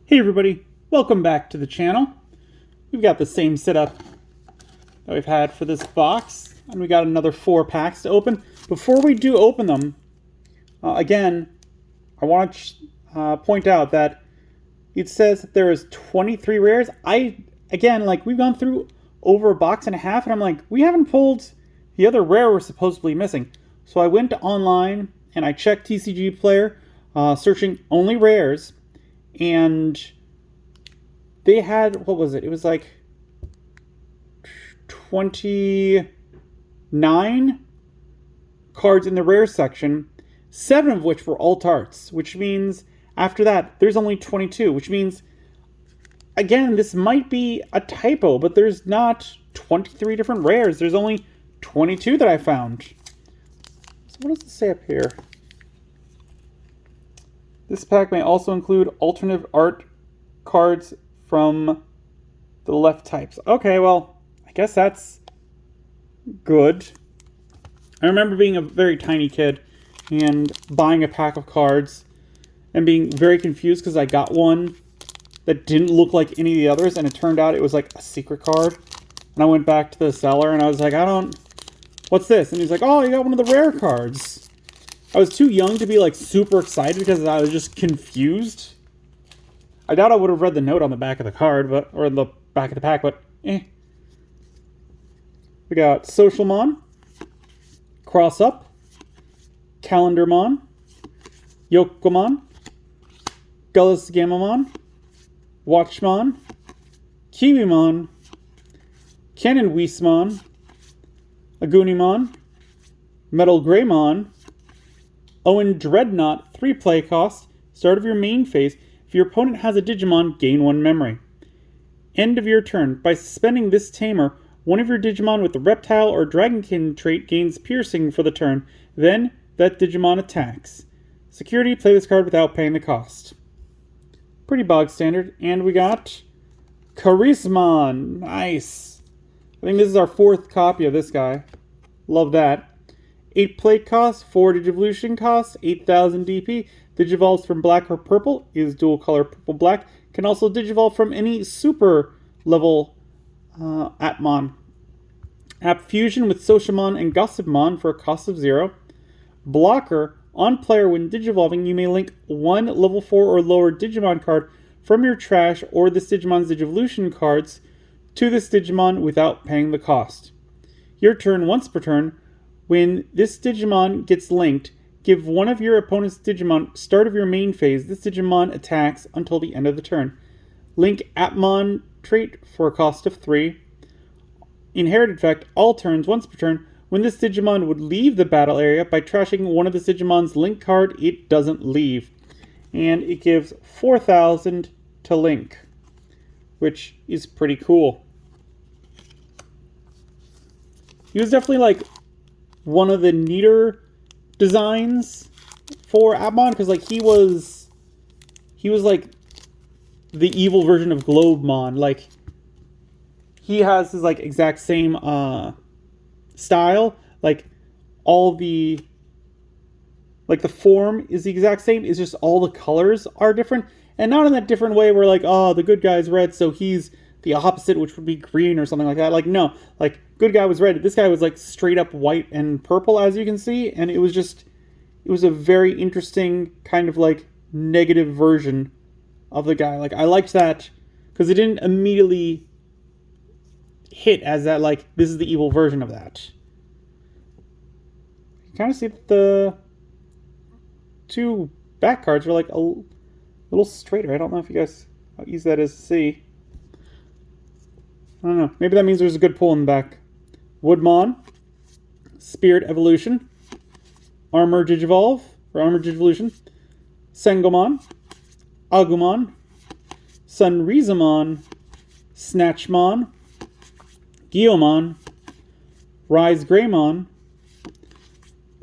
Hey everybody, welcome back to the channel. We've got the same setup that we've had for this box, and we got another 4 packs to open. Before we do open them, again, I want to point out that it says that there is 23 rares. We've gone through over a box and a half, and I'm like, we haven't pulled the other rare we're supposedly missing. So I went online and I checked TCG Player, searching only rares. And they had, what was it? It was like 29 cards in the rare section, 7 of which were alt arts, which means after that, there's only 22, which means, again, this might be a typo, but there's not 23 different rares. There's only 22 that I found. So what does it say up here? This pack may also include alternative art cards from the left types. Okay, well, I guess that's good. I remember being a very tiny kid and buying a pack of cards and being very confused because I got one that didn't look like any of the others, and it turned out it was like a secret card. And I went back to the seller and I was like, what's this? And he's like, oh, you got one of the rare cards. I was too young to be like super excited because I was just confused. I doubt I would have read the note on the back of the card, or the back of the pack, but eh. We got Socialmon, Cross Up, Calendarmon, Yokomon, Gullisgamamon, Watchmon, Kiwimon, Cannon Weismon, Agunimon, Metal Greymon, Owen Dreadnought, 3 play cost, start of your main phase. If your opponent has a Digimon, gain 1 memory. End of your turn. By suspending this tamer, one of your Digimon with the Reptile or Dragonkin trait gains Piercing for the turn. Then, that Digimon attacks. Security, play this card without paying the cost. Pretty bog standard. And we got Charismon. Nice. I think this is our 4th copy of this guy. Love that. 8 play cost, 4 Digivolution cost, 8,000 DP. Digivolves from black or purple, is dual color purple-black. Can also Digivolve from any super level Appmon. App Fusion with Socialmon and Gossipmon for a cost of 0. Blocker, on player when Digivolving, you may link 1 level 4 or lower Digimon card from your trash or this Digimon's Digivolution cards to this Digimon without paying the cost. Your turn once per turn. When this Digimon gets linked, give one of your opponent's Digimon start of your main phase. This Digimon attacks until the end of the turn. Link Appmon trait for a cost of 3. Inherited effect, all turns once per turn. When this Digimon would leave the battle area by trashing one of this Digimon's link card, it doesn't leave. And it gives 4,000 to link, which is pretty cool. He was definitely like one of the neater designs for Appmon, because like he was like the evil version of Globemon. Like he has his like exact same style, like all the form is the exact same, it's just all the colors are different, and not in that different way where like, oh, the good guy's red so he's the opposite, which would be green or something like that. Like, no, like good guy was red, this guy was like straight up white and purple, as you can see, and it was a very interesting kind of like negative version of the guy. Like I liked that because it didn't immediately hit as that like this is the evil version of that. You kind of see that the 2 back cards are like a little straighter. I don't know if you guys how easy that is to see. I don't know. Maybe that means there's a good pull in the back. Woodmon, Spirit Evolution, Armor Digivolve, or Armor Digivolution, Sengomon, Agumon, Sunrizamon, Snatchmon, Gyomon, Rise Greymon,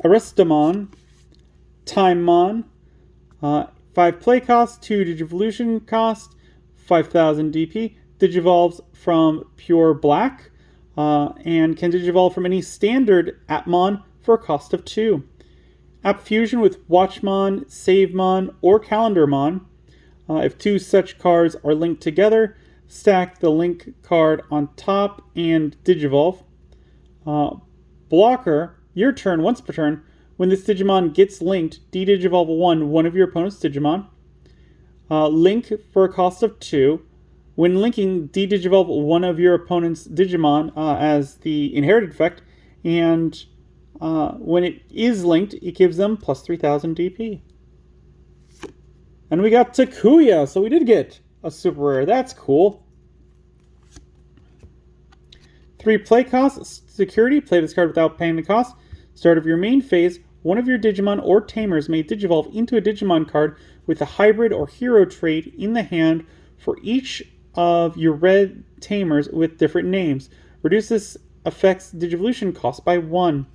Aristamon, Timemon, 5 play cost, 2 Digivolution cost, 5,000 DP. Digivolves from pure black, and can Digivolve from any standard Appmon for a cost of 2. App Fusion with Watchmon, Savemon, or Calendarmon. If two such cards are linked together, stack the link card on top and Digivolve. Blocker, your turn once per turn. When this Digimon gets linked, de-Digivolve one of your opponent's Digimon. Link for a cost of 2. When linking, de-Digivolve one of your opponent's Digimon as the inherited effect, and when it is linked, it gives them plus 3,000 DP. And we got Takuya, so we did get a super rare. That's cool. 3 play costs. Security, play this card without paying the cost. Start of your main phase, one of your Digimon or Tamers may Digivolve into a Digimon card with a hybrid or hero trait in the hand for each of your red Tamers with different names. Reduce this effect's Digivolution cost by 1.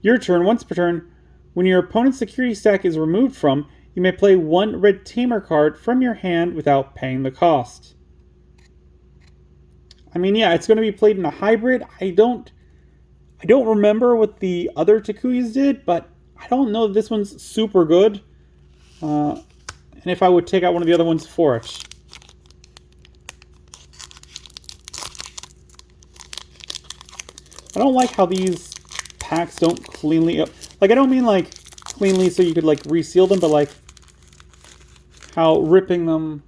Your turn, once per turn. When your opponent's security stack is removed from, you may play 1 red Tamer card from your hand without paying the cost. I mean, yeah, it's going to be played in a hybrid. I don't remember what the other Takuyas did, but I don't know that this one's super good. And if I would take out one of the other ones for it. I don't like how these packs don't cleanly... Like, I don't mean, like, cleanly so you could, like, reseal them, but, like, how ripping them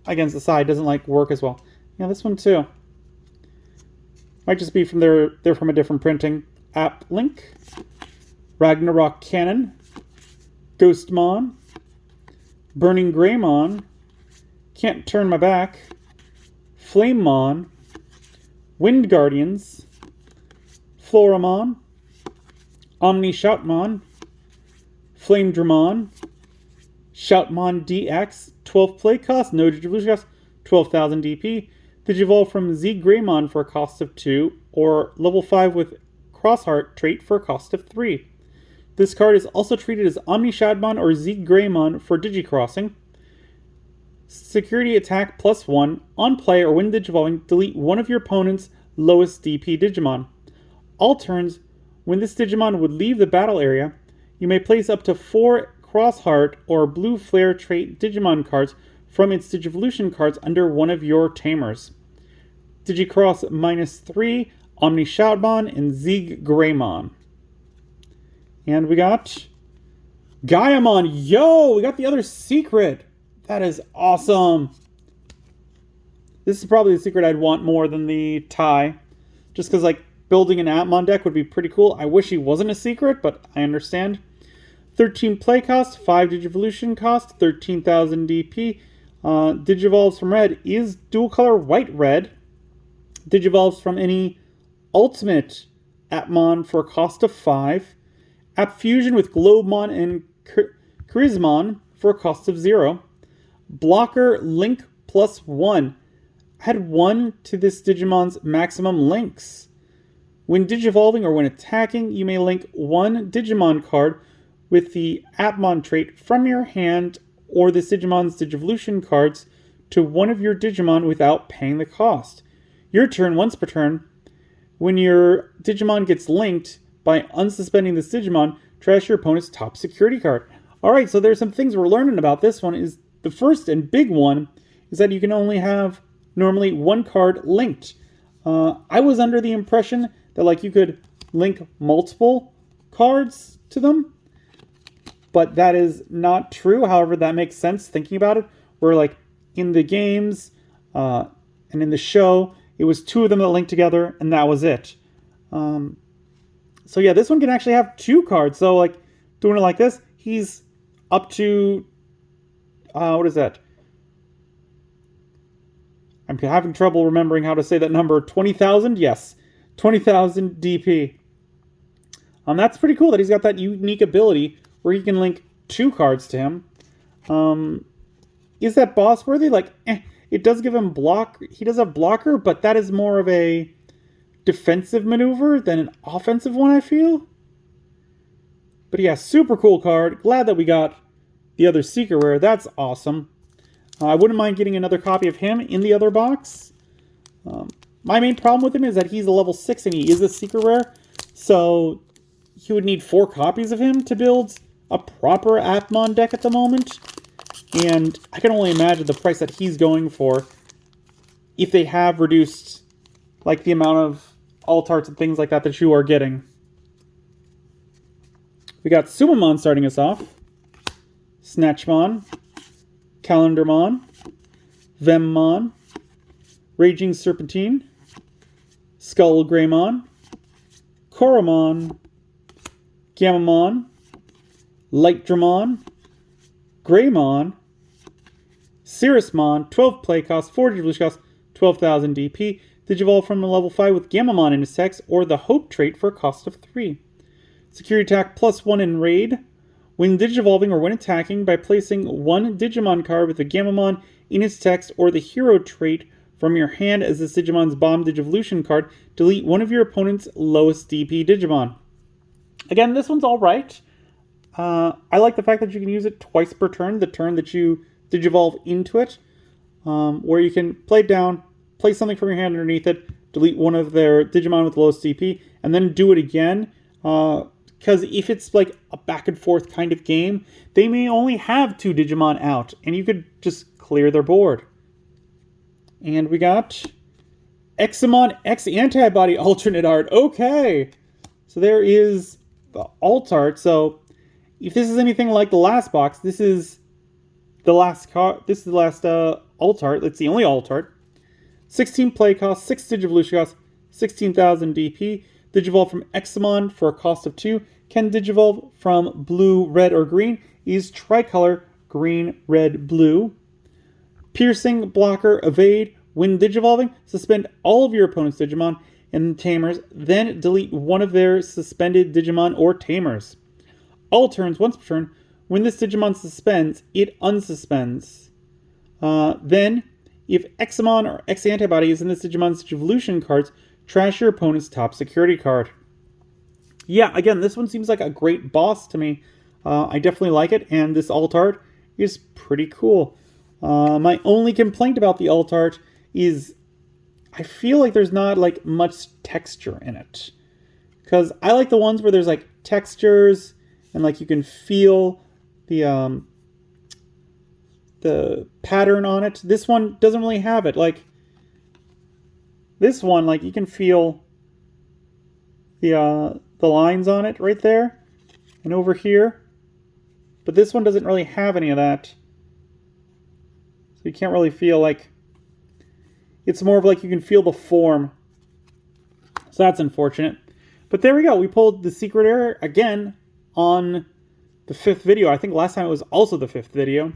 against the side doesn't, like, work as well. Yeah, this one, too. Might just be from they're from a different printing. App Link. Ragnarok Cannon. Ghostmon. Burning Greymon. Can't Turn My Back. Flamemon. Wind Guardians. Floramon. Omni Shoutmon. Flame Dramon. Shoutmon DX. 12 play cost, no Digivolution cost, 12,000 DP. Digivolve from Z Greymon for a cost of 2, or level 5 with Crossheart trait for a cost of 3. This card is also treated as Omni Shoutmon or Z Greymon for Digicrossing. Security attack plus 1. On play or when Digivolving, delete one of your opponent's lowest DP Digimon. All turns, when this Digimon would leave the battle area, you may place up to 4 Crossheart or Blue Flare trait Digimon cards from its Digivolution cards under one of your Tamers. Digicross -3, Omni Shoutmon, and Zeeg Greymon. And we got Gaiamon. Yo, we got the other secret. That is awesome. This is probably the secret I'd want more than the tie. Just because, like, building an Atmon deck would be pretty cool. I wish he wasn't a secret, but I understand. 13 play cost, 5 Digivolution cost, 13,000 DP. Digivolves from red is dual color white-red. Digivolves from any ultimate Atmon for a cost of 5. App Fusion with Globemon and Charismon for a cost of 0. Blocker Link plus 1. Add 1 to this Digimon's maximum links. When Digivolving or when attacking, you may link 1 Digimon card with the Atmon trait from your hand or the Digimon's Digivolution cards to one of your Digimon without paying the cost. Your turn, once per turn. When your Digimon gets linked by unsuspending this Digimon, trash your opponent's top security card. Alright, so there's some things we're learning about this one. Is the first and big one is that you can only have normally 1 card linked. I was under the impression that, like, you could link multiple cards to them, but that is not true. However, that makes sense thinking about it, where, like, in the games and in the show, it was 2 of them that linked together, and that was it. So yeah, this one can actually have 2 cards. So, like, doing it like this, he's up to, what is that? I'm having trouble remembering how to say that number. 20,000? Yes. 20,000 DP. That's pretty cool that he's got that unique ability where he can link 2 cards to him. Is that boss worthy? Like, it does give him block. He does have blocker, but that is more of a defensive maneuver than an offensive one, I feel. But yeah, super cool card. Glad that we got the other secret rare. That's awesome. I wouldn't mind getting another copy of him in the other box. My main problem with him is that he's a level 6 and he is a secret rare. So he would need 4 copies of him to build a proper Atmon deck at the moment. And I can only imagine the price that he's going for if they have reduced like the amount of alt arts and things like that that you are getting. We got Sumamon starting us off, Snatchmon, Calendarmon, Vemmon, Raging Serpentine, Skull Greymon, Koromon, Gamamon, Lightdramon, Greymon, Cirrusmon, 12 play cost, 4 Digivolution cost, 12,000 DP. Digivolve from a level 5 with Gamamon in his text or the Hope trait for a cost of 3. Security attack +1 in Raid. When Digivolving or when attacking, by placing one Digimon card with the Gamamon in its text or the Hero trait from your hand as this Digimon's Bomb Digivolution card, delete one of your opponent's lowest DP Digimon. Again, this one's alright. I like the fact that you can use it twice per turn, the turn that you Digivolve into it, where you can play it down, place something from your hand underneath it, delete one of their Digimon with lowest DP, and then do it again. Because if it's like a back and forth kind of game, they may only have 2 Digimon out, and you could just clear their board. And we got Examon X Antibody alternate art. Okay, so there is the alt art. So if this is anything like the last box, this is the last card. This is the last alt art. It's the only alt art. 16 play cost, 6 Digivolution cost, 16,000 DP. Digivolve from Examon for a cost of 2. Can Digivolve from blue, red, or green. Is tricolor green, red, blue. Piercing, blocker, evade. When Digivolving, suspend all of your opponent's Digimon and Tamers, then delete one of their suspended Digimon or Tamers. All turns, once per turn, when this Digimon suspends, it unsuspends. Then, if Examon or X Antibody is in this Digimon's Digivolution cards, trash your opponent's top security card. Yeah, again, this one seems like a great boss to me. I definitely like it, and this alt art is pretty cool. My only complaint about the alt art is I feel like there's not like much texture in it. Because I like the ones where there's like textures and like you can feel the pattern on it. This one doesn't really have it. Like this one, like you can feel the lines on it right there and over here. But this one doesn't really have any of that. So you can't really feel like... It's more of like you can feel the form. So that's unfortunate. But there we go. We pulled the secret error again on the 5th video. I think last time it was also the 5th video.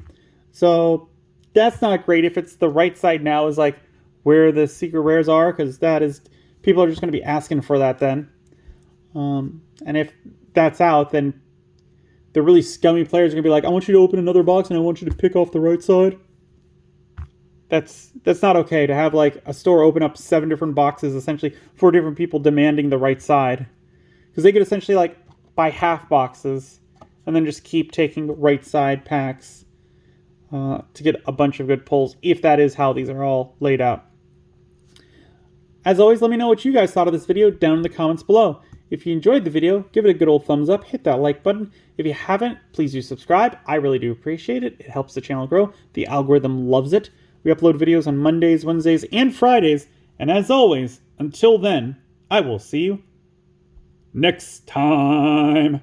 So that's not great if it's the right side now is like where the secret rares are. Because that is... People are just going to be asking for that then. And if that's out, then the really scummy players are going to be like, I want you to open another box and I want you to pick off the right side. That's not okay to have like a store open up 7 different boxes, essentially 4 different people demanding the right side. Because they could essentially like buy half boxes and then just keep taking right side packs to get a bunch of good pulls, if that is how these are all laid out. As always, let me know what you guys thought of this video down in the comments below. If you enjoyed the video, give it a good old thumbs up, hit that like button. If you haven't, please do subscribe. I really do appreciate it. It helps the channel grow. The algorithm loves it. We upload videos on Mondays, Wednesdays, and Fridays. And as always, until then, I will see you next time.